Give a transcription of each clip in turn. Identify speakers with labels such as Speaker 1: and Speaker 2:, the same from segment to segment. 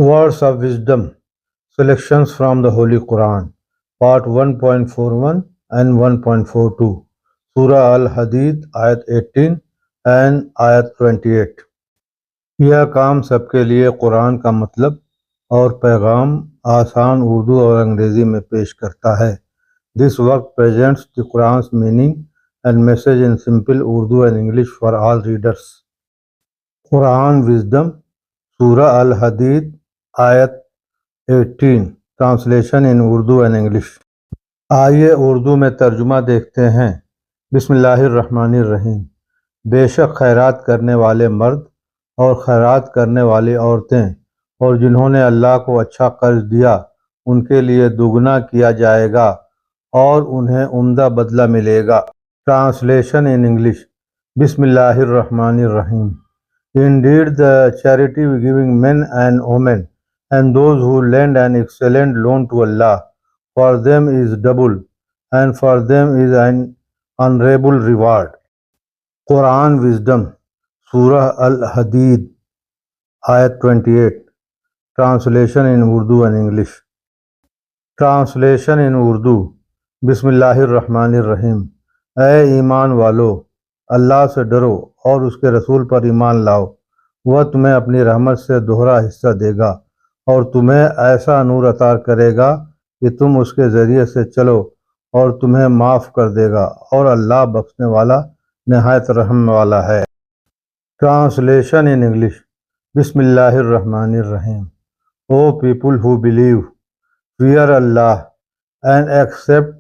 Speaker 1: Words of Wisdom Selections from the Holy Quran Part 1.41 and 1.42 Surah Al-Hadid Ayat 18 and Ayat 28 यह काम सबके लिए कुरान का मतलब और पैगाम आसान उर्दू और अंग्रेज़ी में पेश करता है। This work presents the Quran's meaning and message in simple Urdu and English for all readers. Quran Wisdom Surah Al-Hadid Ayat 18 translation in Urdu and English. आइए उर्दू में तर्जुमा देखते हैं। बिस्मिल्लाहिर्रहमानिर्रहीम। बेशक खैरात करने वाले मर्द और खैरात करने वाली औरतें और जिन्होंने अल्लाह को अच्छा कर्ज दिया उनके लिए दुगना किया जाएगा और उन्हें उम्दा बदला मिलेगा। Translation in English. बिस्मिल्लाहिर्रहमानिर्रहीम। Indeed, the charity giving men and women and those who lend an excellent loan to Allah, for them is double, and for them is an honorable reward. Quran Wisdom Surah Al-Hadid Ayat 28 Translation in Urdu and English. Translation in Urdu. बिस्मिल्लाहिर्रहमानिर्रहीम। ए ईमान वालो, अल्लाह से डरो और उसके रसूल पर ईमान लाओ। वह तुम्हें अपनी रहमत से दोहरा हिस्सा देगा और तुम्हें ऐसा नूर अता करेगा कि तुम उसके ज़रिए से चलो और तुम्हें माफ़ कर देगा और अल्लाह बख्शने वाला नहायत रहम वाला है। Translation in English. बिस्मिल्लाहिर्रहमानिर्रहीम। O people who believe, fear Allah and accept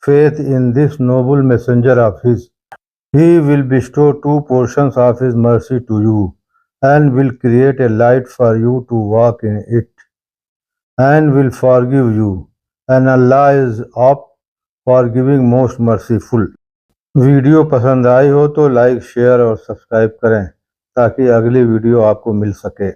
Speaker 1: faith in this noble messenger of his. He will bestow 2 portions of his mercy to you and will create a light for you to walk in it and will forgive you, and Allah is oft forgiving most merciful. Video पसंद आई हो तो like share और subscribe करें ताकि अगली video आपको मिल सके।